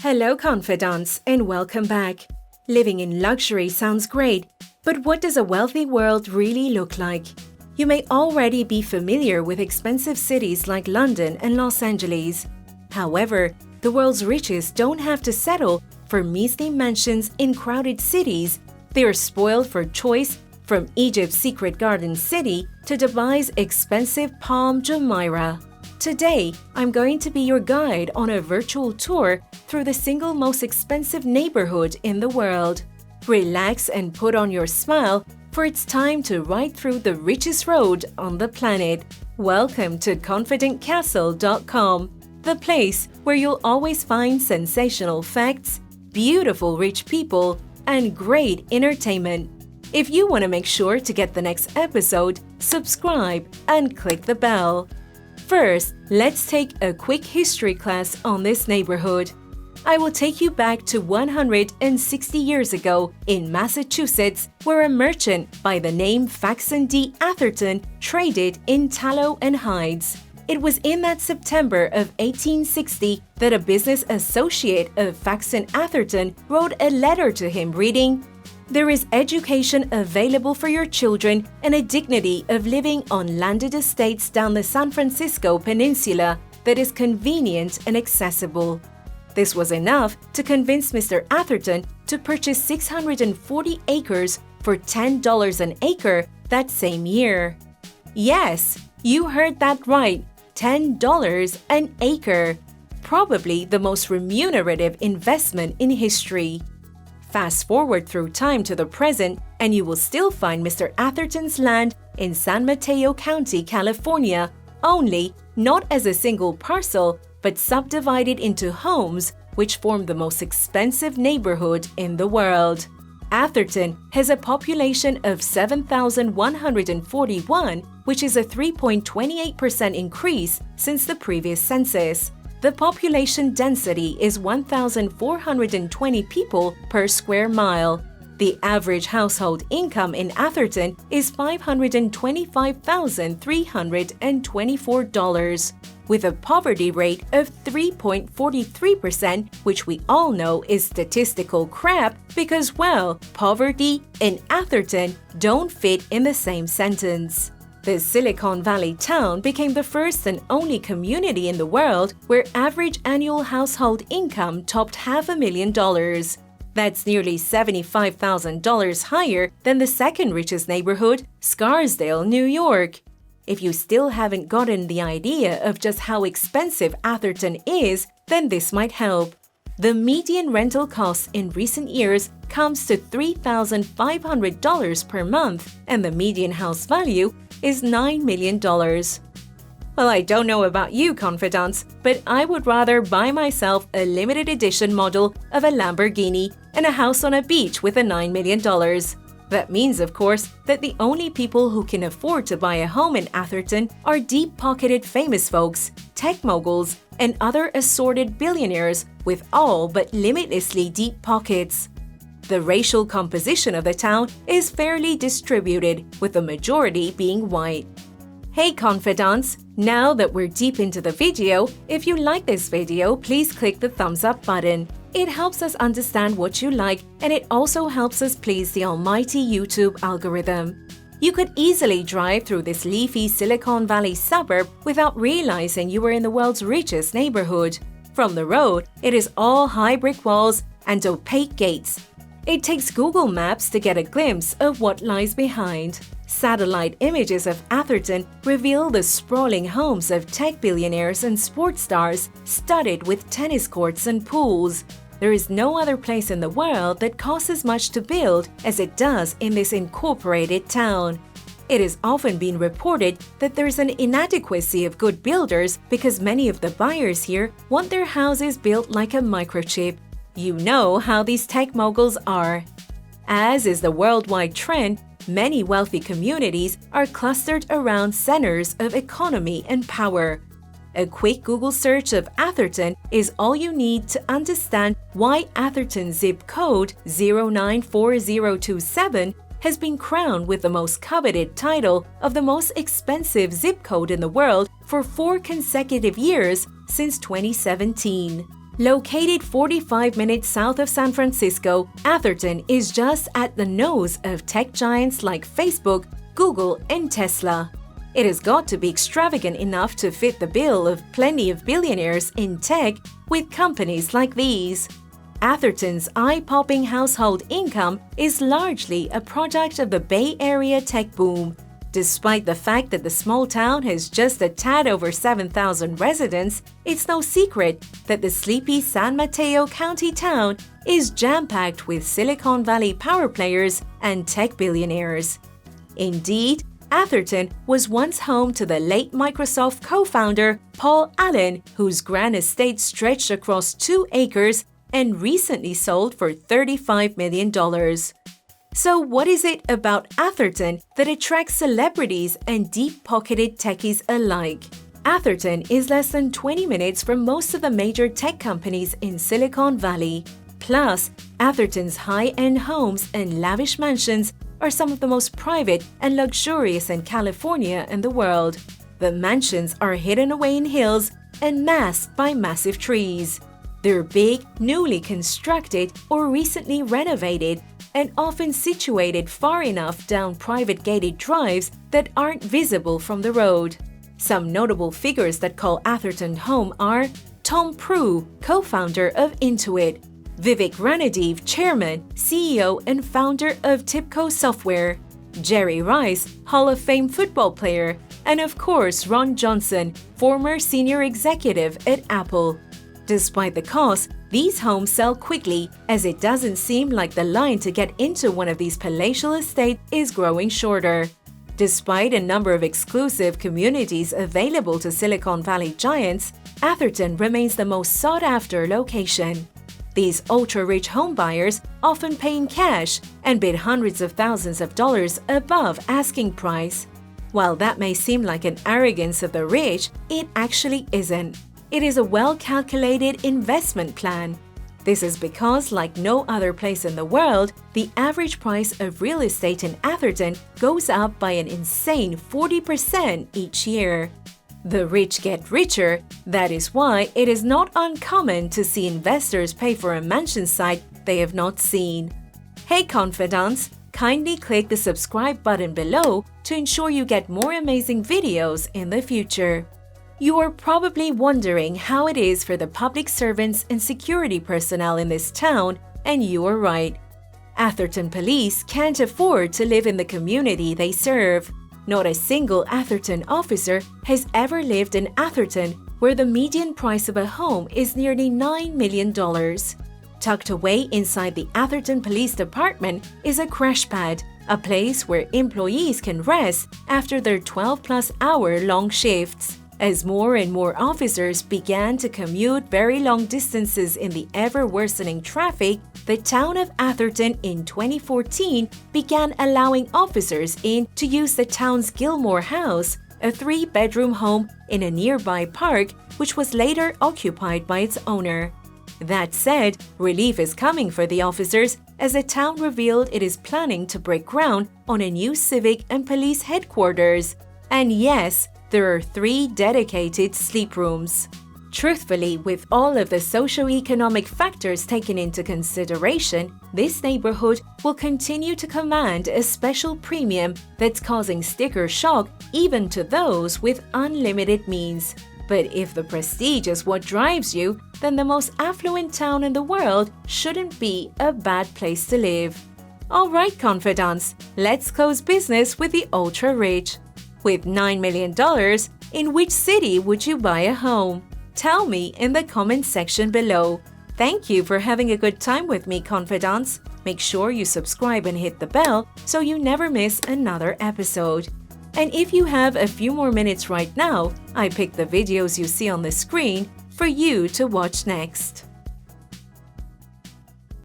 Hello, confidants, and welcome back. Living in luxury sounds great, but what does a wealthy world really look like? You may already be familiar with expensive cities like London and Los Angeles. However, the world's richest don't have to settle for measly mansions in crowded cities. They are spoiled for choice, from Egypt's secret garden city to Dubai's expensive Palm Jumeirah. Today, I'm going to be your guide on a virtual tour through the single most expensive neighborhood in the world. Relax and put on your smile, for it's time to ride through the richest road on the planet. Welcome to ConfidentCastle.com, the place where you'll always find sensational facts, beautiful rich people, and great entertainment. If you want to make sure to get the next episode, subscribe and click the bell. First, let's take a quick history class on this neighborhood. I will take you back to 160 years ago in Massachusetts, where a merchant by the name Faxon D. Atherton traded in tallow and hides. It was in that September of 1860 that a business associate of Faxon Atherton wrote a letter to him reading, "There is education available for your children and a dignity of living on landed estates down the San Francisco Peninsula that is convenient and accessible." This was enough to convince Mr. Atherton to purchase 640 acres for $10 an acre that same year. Yes, you heard that right, $10 an acre. Probably the most remunerative investment in history. Fast forward through time to the present, and you will still find Mr. Atherton's land in San Mateo County, California, only not as a single parcel, but subdivided into homes, which form the most expensive neighborhood in the world. Atherton has a population of 7,141, which is a 3.28% increase since the previous census. The population density is 1,420 people per square mile. The average household income in Atherton is $525,324, with a poverty rate of 3.43%, which we all know is statistical crap because, well, poverty and Atherton don't fit in the same sentence. The Silicon Valley town became the first and only community in the world where average annual household income topped $500,000. That's nearly $75,000 higher than the second richest neighborhood, Scarsdale, New York. If you still haven't gotten the idea of just how expensive Atherton is, then this might help. The median rental cost in recent years comes to $3,500 per month, and the median house value is $9 million. Well, I don't know about you, confidants, but I would rather buy myself a limited edition model of a Lamborghini and a house on a beach with a $9 million. That means, of course, that the only people who can afford to buy a home in Atherton are deep-pocketed famous folks, tech moguls, and other assorted billionaires with all but limitlessly deep pockets. The racial composition of the town is fairly distributed, with the majority being white. Hey confidants! Now that we're deep into the video, if you like this video, please click the thumbs up button. It helps us understand what you like, and it also helps us please the almighty YouTube algorithm. You could easily drive through this leafy Silicon Valley suburb without realizing you were in the world's richest neighborhood. From the road, it is all high brick walls and opaque gates. It takes Google Maps to get a glimpse of what lies behind. Satellite images of Atherton reveal the sprawling homes of tech billionaires and sports stars, studded with tennis courts and pools. There is no other place in the world that costs as much to build as it does in this incorporated town. It has often been reported that there's an inadequacy of good builders because many of the buyers here want their houses built like a microchip. You know how these tech moguls are. As is the worldwide trend, many wealthy communities are clustered around centers of economy and power. A quick Google search of Atherton is all you need to understand why Atherton's zip code 094027 has been crowned with the most coveted title of the most expensive zip code in the world for 4 consecutive years since 2017. Located 45 minutes south of San Francisco, Atherton is just at the nose of tech giants like Facebook, Google, and Tesla. It has got to be extravagant enough to fit the bill of plenty of billionaires in tech with companies like these. Atherton's eye-popping household income is largely a product of the Bay Area tech boom. Despite the fact that the small town has just a tad over 7,000 residents, it's no secret that the sleepy San Mateo County town is jam-packed with Silicon Valley power players and tech billionaires. Indeed, Atherton was once home to the late Microsoft co-founder Paul Allen, whose grand estate stretched across 2 acres and recently sold for $35 million. So what is it about Atherton that attracts celebrities and deep-pocketed techies alike? Atherton is less than 20 minutes from most of the major tech companies in Silicon Valley. Plus, Atherton's high-end homes and lavish mansions are some of the most private and luxurious in California and the world. The mansions are hidden away in hills and masked by massive trees. They're big, newly constructed or recently renovated, and often situated far enough down private gated drives that aren't visible from the road. Some notable figures that call Atherton home are Tom Prue, co-founder of Intuit, Vivek Ranadive, chairman, CEO, and founder of Tipco Software, Jerry Rice, Hall of Fame football player, and of course Ron Johnson, former senior executive at Apple. Despite the cost, these homes sell quickly, as it doesn't seem like the line to get into one of these palatial estates is growing shorter. Despite a number of exclusive communities available to Silicon Valley giants, Atherton remains the most sought-after location. These ultra-rich homebuyers often pay in cash and bid hundreds of thousands of dollars above asking price. While that may seem like an arrogance of the rich, it actually isn't. It is a well-calculated investment plan. This is because, like no other place in the world, the average price of real estate in Atherton goes up by an insane 40% each year. The rich get richer. That is why it is not uncommon to see investors pay for a mansion site they have not seen. Hey confidants, kindly click the subscribe button below to ensure you get more amazing videos in the future. You are probably wondering how it is for the public servants and security personnel in this town, and you are right. Atherton police can't afford to live in the community they serve. Not a single Atherton officer has ever lived in Atherton, where the median price of a home is nearly $9 million. Tucked away inside the Atherton Police Department is a crash pad, a place where employees can rest after their 12-plus hour-long shifts. As more and more officers began to commute very long distances in the ever-worsening traffic, the town of Atherton in 2014 began allowing officers in to use the town's Gilmore House, a 3-bedroom home in a nearby park which was later occupied by its owner. That said, relief is coming for the officers as the town revealed it is planning to break ground on a new civic and police headquarters. And yes, there are 3 dedicated sleep rooms. Truthfully, with all of the socio-economic factors taken into consideration, this neighborhood will continue to command a special premium that's causing sticker shock even to those with unlimited means. But if the prestige is what drives you, then the most affluent town in the world shouldn't be a bad place to live. Alright confidants, let's close business with the ultra-rich. With $9 million, in which city would you buy a home? Tell me in the comment section below. Thank you for having a good time with me, confidants. Make sure you subscribe and hit the bell so you never miss another episode. And if you have a few more minutes right now, I picked the videos you see on the screen for you to watch next.